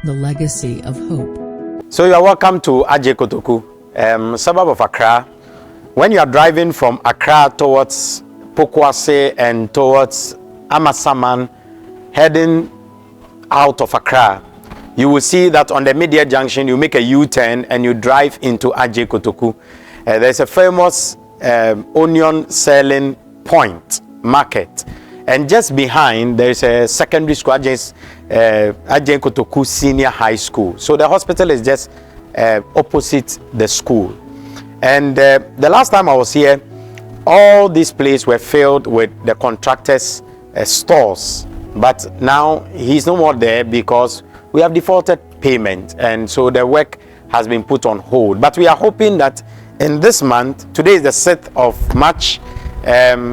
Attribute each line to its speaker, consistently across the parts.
Speaker 1: the legacy of hope.
Speaker 2: So you are welcome to Adjen Kotoku, suburb of Accra. When you are driving from Accra towards Pokwase and towards Amasaman, heading out of Accra, you will see that on the Media Junction, you make a U-turn and you drive into Adjen Kotoku. There's a famous onion selling point market. And just behind, there's a secondary school, Adjen Kotoku Senior High School. So the hospital is just opposite the school. And the last time I was here, all these places were filled with the contractor's stores. But now he's no more there because we have defaulted payment. And so the work has been put on hold. But we are hoping that in this month, today is the 6th of March,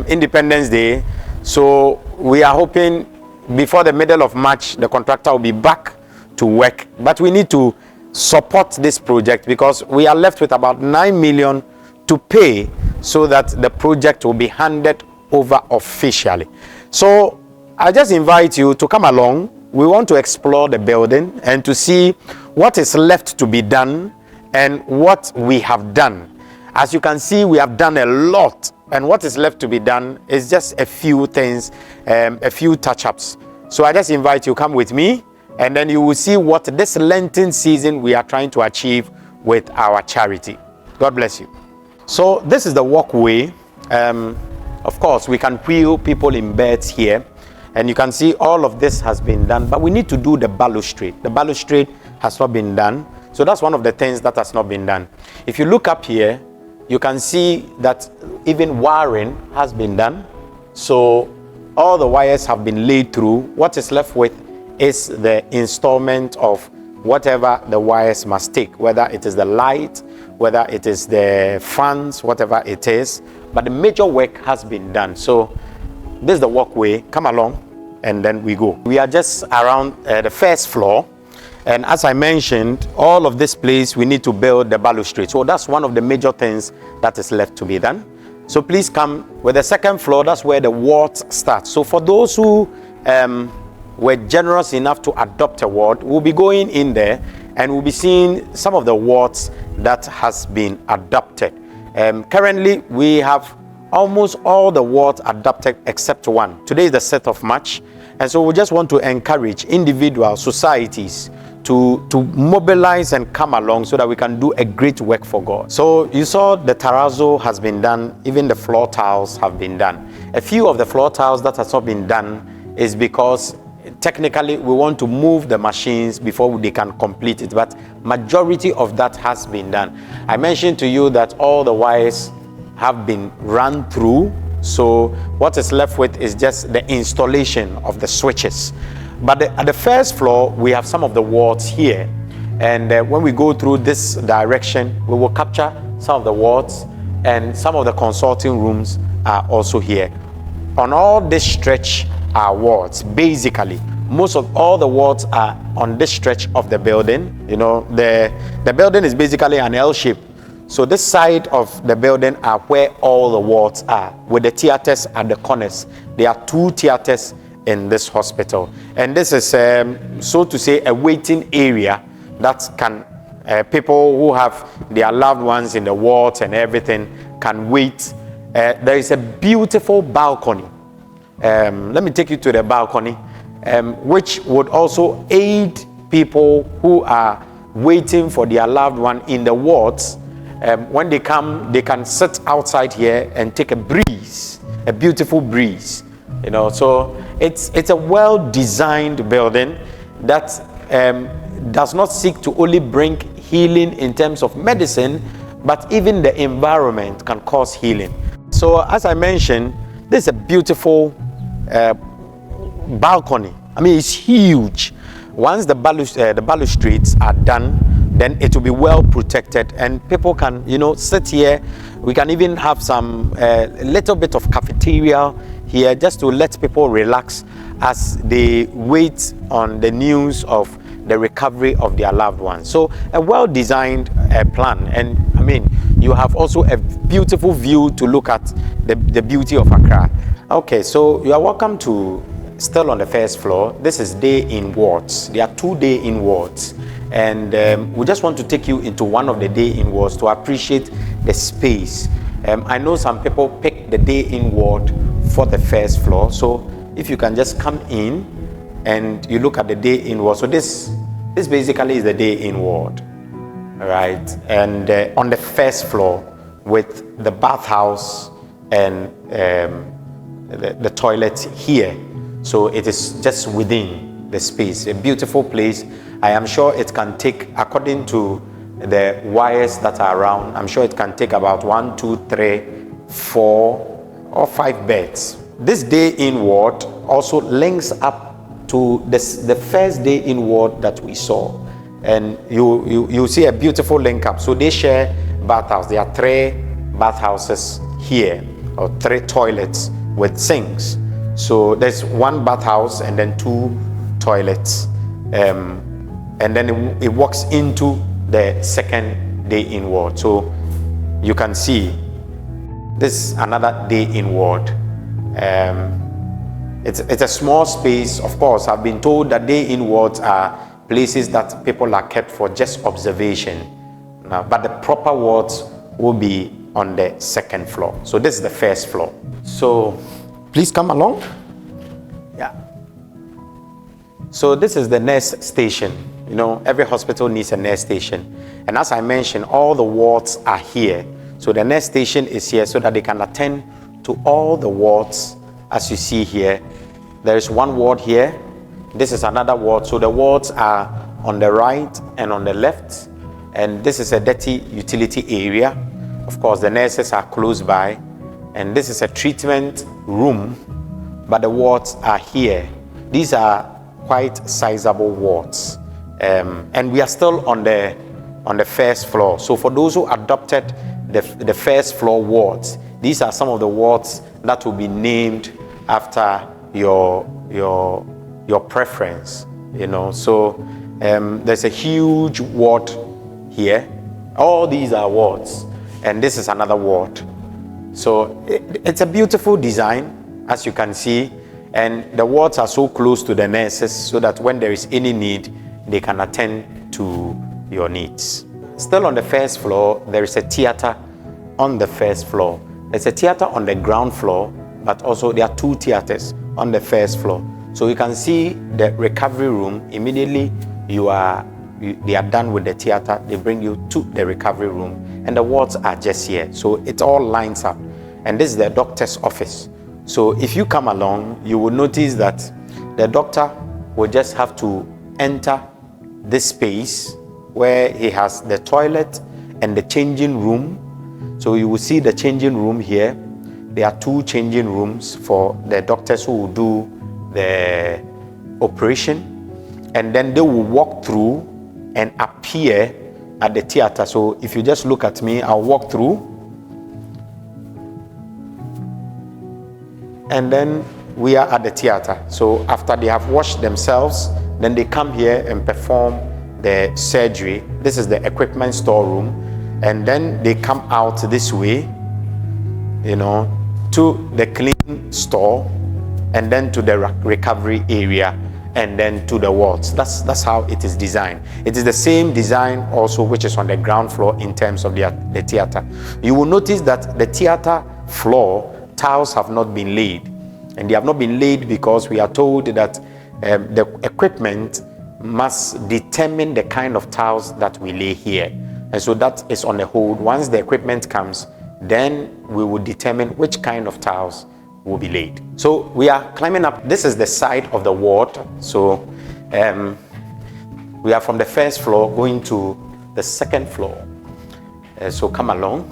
Speaker 2: Independence Day. So we are hoping before the middle of March, the contractor will be back to work. But we need to support this project because we are left with about 9 million to pay so that the project will be handed over officially. So I just invite you to come along. We want to explore the building and to see what is left to be done and what we have done. As you can see, we have done a lot. And what is left to be done is just a few things, a few touch-ups. So I just invite you, come with me, and then you will see what this Lenten season we are trying to achieve with our charity. God bless you. So this is the walkway. Of course, we can wheel people in beds here. And you can see all of this has been done. But we need to do the balustrade. The balustrade has not been done. So that's one of the things that has not been done. If you look up here, you can see that even wiring has been done. So all the wires have been laid through. What is left with is the installment of whatever the wires must take, whether it is the light, whether it is the fans, whatever it is. But the major work has been done. So this is the walkway. Come along and then we go. We are just around the first floor. And as I mentioned, all of this place, we need to build the balustrade. So that's one of the major things that is left to be done. So please come with the second floor. That's where the wards start. So for those who were generous enough to adopt a ward, we'll be going in there and we'll be seeing some of the wards that has been adopted. Currently, we have almost all the wards adopted except one. Today is the 6th of March. And so we just want to encourage individual societies to mobilize and come along so that we can do a great work for God. So you saw the terrazzo has been done, even the floor tiles have been done. A few of the floor tiles that has not been done is because technically we want to move the machines before they can complete it, but majority of that has been done. I mentioned to you that all the wires have been run through, so what is left with is just the installation of the switches. But at the first floor, we have some of the wards here. And when we go through this direction, we will capture some of the wards, and some of the consulting rooms are also here. On all this stretch are wards. Basically, most of all the wards are on this stretch of the building. You know, the building is basically an L shape. So this side of the building are where all the wards are, with the theaters at the corners. There are 2 theaters in this hospital. And this is, so to say, a waiting area that can, people who have their loved ones in the wards and everything can wait. There is a beautiful balcony. Let me take you to the balcony, which would also aid people who are waiting for their loved one in the wards. When they come, they can sit outside here and take a breeze, a beautiful breeze. You know, so it's a well-designed building that does not seek to only bring healing in terms of medicine, but even the environment can cause healing. So as I mentioned, this is a beautiful balcony. I mean, it's huge. Once the balustrades are done, then it will be well protected and people can, you know, sit here. We can even have some little bit of cafeteria here just to let people relax as they wait on the news of the recovery of their loved ones. So a well-designed plan, and I mean, you have also a beautiful view to look at the beauty of Accra. Okay, so you are welcome to still on the first floor. This is day-in wards. There are 2 day-in wards, and we just want to take you into one of the day-in wards to appreciate the space. I know some people pick the day-in ward for the first floor, so if you can just come in and you look at the day-in ward. So this basically is the day-in ward, right? And on the first floor with the bathhouse and the toilet here. So it is just within the space, a beautiful place. I am sure it can take, according to the wires that are around, I'm sure it can take about 1, 2, 3, 4 or 5 beds. This day-in ward also links up to the first day-in ward that we saw, and you see a beautiful link up. So they share bathhouse. There are 3 bathhouses here, or 3 toilets with sinks. So there's 1 bathhouse and then 2 toilets, and then it walks into the second day-in ward. So you can see this is another day-in ward. It's a small space. Of course, I've been told that day-in wards are places that people are kept for just observation. But the proper wards will be on the second floor. So this is the first floor. So please come along. Yeah. So this is the nurse station. You know, every hospital needs a nurse station. And as I mentioned, all the wards are here. So the nurse station is here so that they can attend to all the wards. As you see here, there is 1 ward here. This is another ward. So the wards are on the right and on the left. And this is a dirty utility area. Of course, the nurses are close by. And this is a treatment room, but the wards are here. These are quite sizable wards. And we are still on the first floor. So for those who adopted the first floor wards, these are some of the wards that will be named after your preference, you know. So there's a huge ward here. All these are wards, and this is another ward. So it's a beautiful design, as you can see, and the wards are so close to the nurses so that when there is any need, they can attend to your needs. Still on the first floor, there is a theater on the first floor. There's a theater on the ground floor, but also there are 2 theaters on the first floor. So you can see the recovery room. Immediately they are done with the theater, they bring you to the recovery room, and the wards are just here. So it all lines up. And this is the doctor's office. So if you come along, you will notice that the doctor will just have to enter this space where he has the toilet and the changing room. So you will see the changing room here. There are 2 changing rooms for the doctors who will do the operation, and then they will walk through and appear at the theater. So if you just look at me, I'll walk through, and then we are at the theater. So after they have washed themselves, then they come here and perform the surgery. This is the equipment storeroom, and then they come out this way, you know, to the clean store, and then to the recovery area, and then to the wards. That's how it is designed. It is the same design also which is on the ground floor in terms of the theater. You will notice that the theater floor tiles have not been laid, and they have not been laid because we are told that the equipment must determine the kind of tiles that we lay here, and so that is on the hold. Once the equipment comes, then we will determine which kind of tiles will be laid. So we are climbing up. This is the side of the ward. So we are from the first floor going to the second floor. So come along,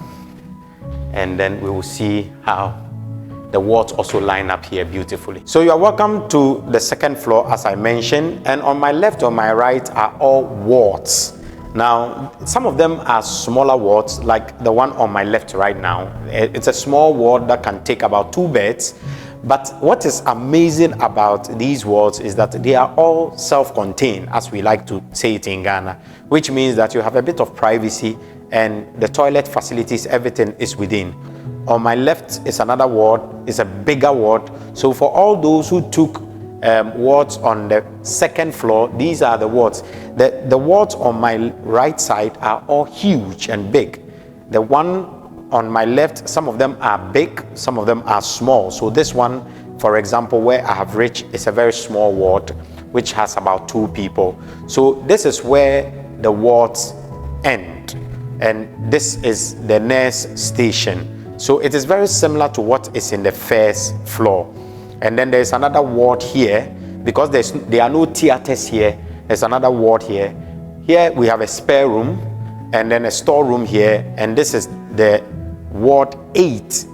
Speaker 2: and then we will see how the wards also line up here beautifully. So you are welcome to the second floor, as I mentioned, and on my left or my right are all wards. Now, some of them are smaller wards, like the one on my left right now. It's a small ward that can take about 2 beds. But what is amazing about these wards is that they are all self-contained, as we like to say it in Ghana, which means that you have a bit of privacy, and the toilet facilities, everything is within. On my left is another ward, it's a bigger ward. So for all those who took wards on the second floor. These are the wards. The wards on my right side are all huge and big. The one on my left, some of them are big, some of them are small. So this one, for example, where I have reached, is a very small ward, which has about 2 people. So this is where the wards end, and this is the nurse station. So it is very similar to what is in the first floor. And then there's another ward here, because there are no theaters here. There's another ward here. Here we have a spare room, and then a storeroom here, and this is the Ward 8.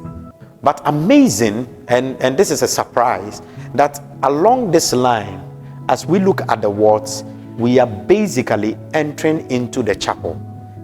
Speaker 2: But amazing, and this is a surprise, that along this line, as we look at the wards, we are basically entering into the chapel.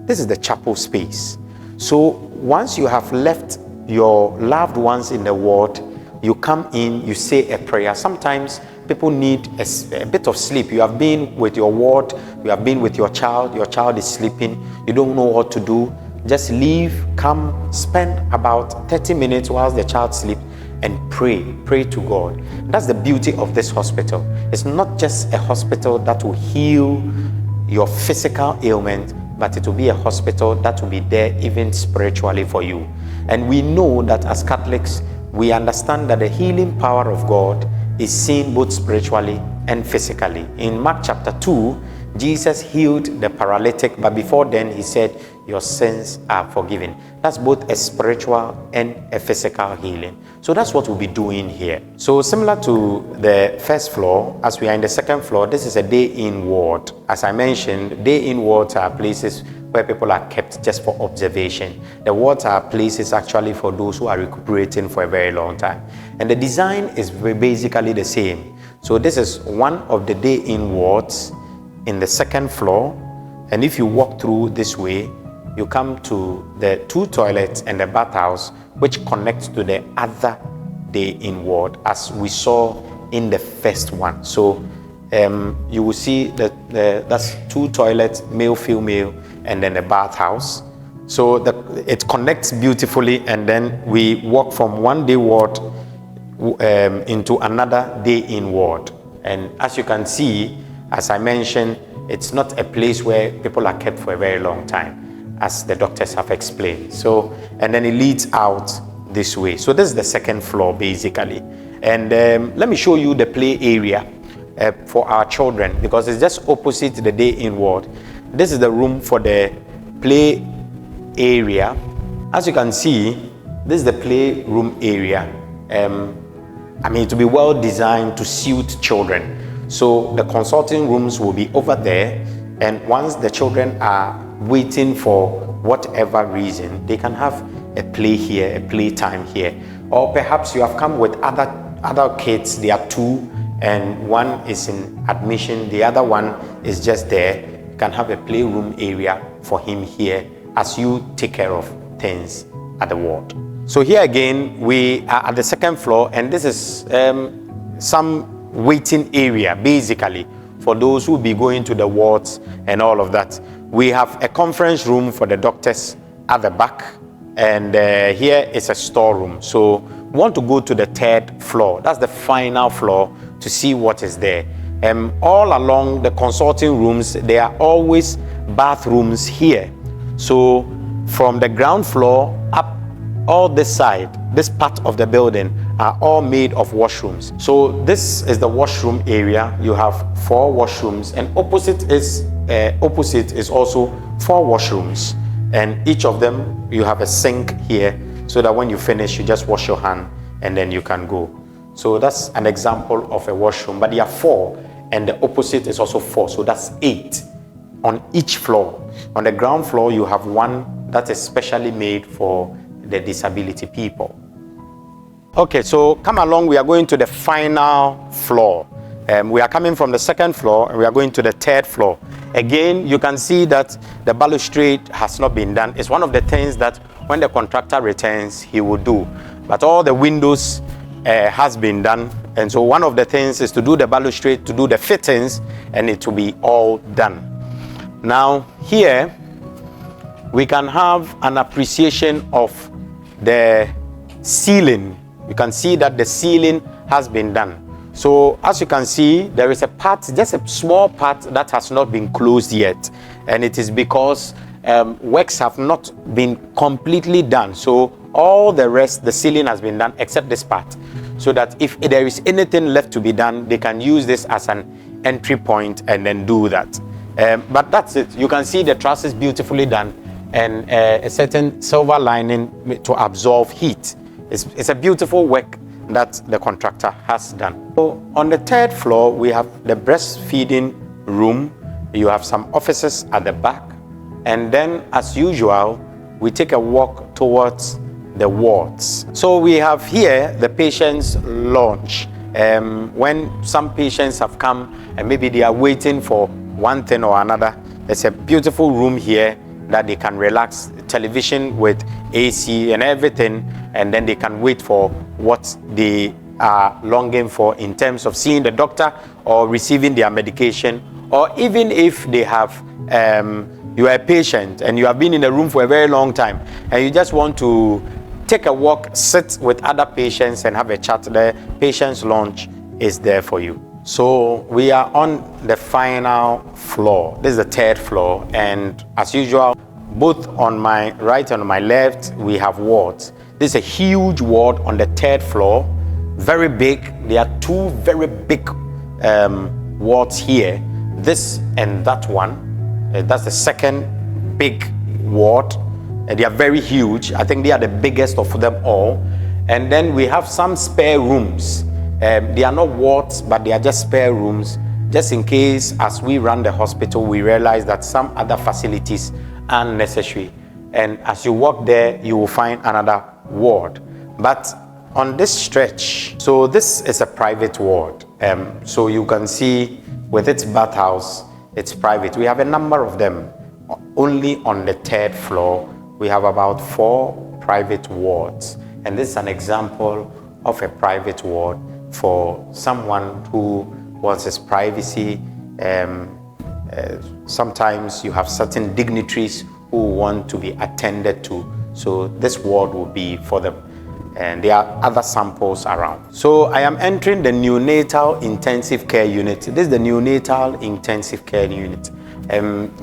Speaker 2: This is the chapel space. So once you have left your loved ones in the ward, you come in, you say a prayer. Sometimes people need a bit of sleep. You have been with your ward, you have been with your child is sleeping, you don't know what to do. Just leave, come, spend about 30 minutes whilst the child sleeps and pray to God. That's the beauty of this hospital. It's not just a hospital that will heal your physical ailment, but it will be a hospital that will be there even spiritually for you. And we know that as Catholics, we understand that the healing power of God is seen both spiritually and physically. In Mark chapter 2, Jesus healed the paralytic, but before then he said, your sins are forgiven. That's both a spiritual and a physical healing. So that's what we'll be doing here. So similar to the first floor, as we are in the second floor, this is a day-in ward. As I mentioned, day-in wards are places where people are kept just for observation. The wards are places actually for those who are recuperating for a very long time. And the design is basically the same. So this is one of the day-in wards in the second floor. And if you walk through this way, you come to the 2 toilets and the bathhouse, which connects to the other day-in ward, as we saw in the first one. So you will see that that's 2 toilets, male, female, and then the bathhouse. So it connects beautifully, and then we walk from one day ward into another day-in ward. And as you can see, as I mentioned, it's not a place where people are kept for a very long time, as the doctors have explained. So, and then it leads out this way. So this is the second floor basically. And let me show you the play area for our children, because it's just opposite the day-in ward. This is the room for the play area. As you can see, this is the playroom area. I mean, to be well designed to suit children. So the consulting rooms will be over there, and once the children are waiting for whatever reason, they can have a play here, a playtime here. Or perhaps you have come with other kids, they are 2, and one is in admission, the other one is just there. You can have a playroom area for him here as you take care of things at the ward. So here again, we are at the second floor, and this is some waiting area basically for those who will be going to the wards and all of that. We have a conference room for the doctors at the back, and here is a storeroom. So we want to go to the 3rd floor. That's the final floor to see what is there. All along the consulting rooms, there are always bathrooms here. So from the ground floor up all this side, this part of the building, are all made of washrooms. So this is the washroom area. You have 4 washrooms, and opposite is also 4 washrooms, and each of them you have a sink here, so that when you finish, you just wash your hand and then you can go. So that's an example of a washroom, but there are 4, and the opposite is also 4, so that's 8 on each floor. On the ground floor, you have 1 that is specially made for the disability people. Okay, so come along, we are going to the final floor. We are coming from the 2nd floor, and we are going to the 3rd floor. Again, you can see that the balustrade has not been done. It's one of the things that when the contractor returns, he will do. But all the windows has been done. And so one of the things is to do the balustrade, to do the fittings, and it will be all done. Now, here, we can have an appreciation of the ceiling. You can see that the ceiling has been done. So as you can see, there is a part, just a small part that has not been closed yet, and it is because works have not been completely done. So all the rest, the ceiling has been done except this part, so that if there is anything left to be done, they can use this as an entry point and then do that. But that's it. You can see the truss is beautifully done, and a certain silver lining to absorb heat. It's a beautiful work that the contractor has done. So on the 3rd floor, we have the breastfeeding room. You have some offices at the back, and then as usual, we take a walk towards the wards. So we have here the patient's lounge. When some patients have come and maybe they are waiting for one thing or another, there's a beautiful room here that they can relax, television with AC and everything, and then they can wait for what they are longing for in terms of seeing the doctor or receiving their medication, or even if they have you are a patient and you have been in a room for a very long time and you just want to take a walk, sit with other patients and have a chat. The patient's lounge is there for you. So we are on the final floor. This is the 3rd floor, and as usual, both on my right and on my left, we have wards. This is a huge ward on the 3rd floor, very big. There are 2 very big wards here, this and that one. That's the 2nd big ward. They are very huge. I think they are the biggest of them all. And then we have some spare rooms. They are not wards, but they are just spare rooms, just in case as we run the hospital, we realize that some other facilities are necessary. And as you walk there, you will find another ward. But on this stretch, so this is a private ward. So you can see with its bathhouse, it's private. We have a number of them. Only on the 3rd floor, we have about 4 private wards. And this is an example of a private ward for someone who wants his privacy. Sometimes you have certain dignitaries who want to be attended to. So this ward will be for them. And there are other samples around. So I am entering the neonatal intensive care unit. This is the neonatal intensive care unit.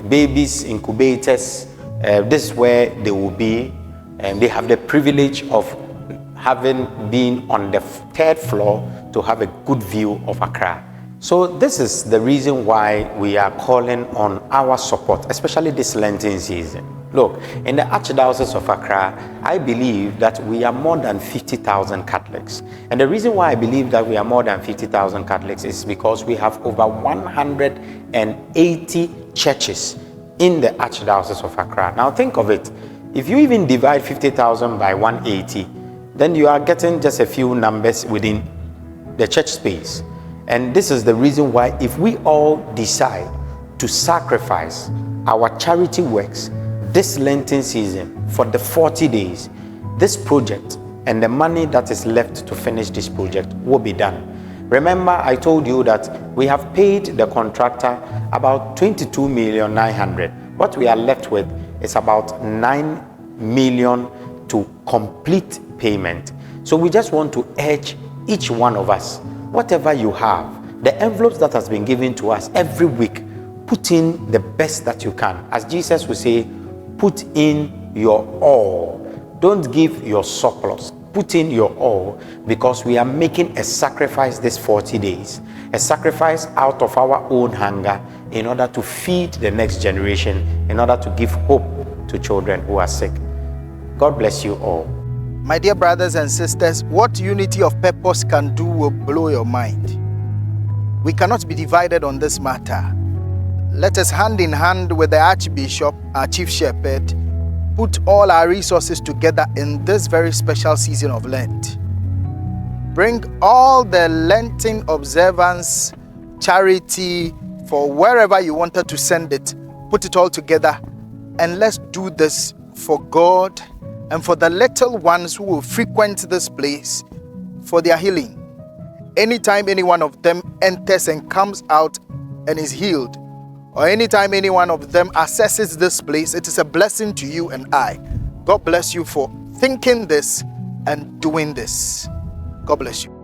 Speaker 2: Babies, incubators, this is where they will be. And they have the privilege of having been on the 3rd floor to have a good view of Accra. So this is the reason why we are calling on our support, especially this Lenten season. Look, in the Archdiocese of Accra, I believe that we are more than 50,000 Catholics. And the reason why I believe that we are more than 50,000 Catholics is because we have over 180 churches in the Archdiocese of Accra. Now think of it. If you even divide 50,000 by 180, then you are getting just a few numbers within the church space. And this is the reason why if we all decide to sacrifice our charity works this Lenten season for the 40 days, this project and the money that is left to finish this project will be done. Remember, I told you that we have paid the contractor about 22,900,000. What we are left with is about 9 million to complete payment. So we just want to urge each one of us, whatever you have, the envelopes that has been given to us every week, put in the best that you can. As Jesus would say, put in your all. Don't give your surplus. Put in your all, because we are making a sacrifice this 40 days. A sacrifice out of our own hunger in order to feed the next generation, in order to give hope to children who are sick. God bless you all.
Speaker 1: My dear brothers and sisters, what unity of purpose can do will blow your mind. We cannot be divided on this matter. Let us, hand in hand with the Archbishop, our Chief Shepherd, put all our resources together in this very special season of Lent. Bring all the Lenten observance, charity, for wherever you wanted to send it, put it all together, and let's do this for God and for the little ones who will frequent this place for their healing. Anytime any one of them enters and comes out and is healed, or anytime any one of them accesses this place, it is a blessing to you and I. God bless you for thinking this and doing this. God bless you.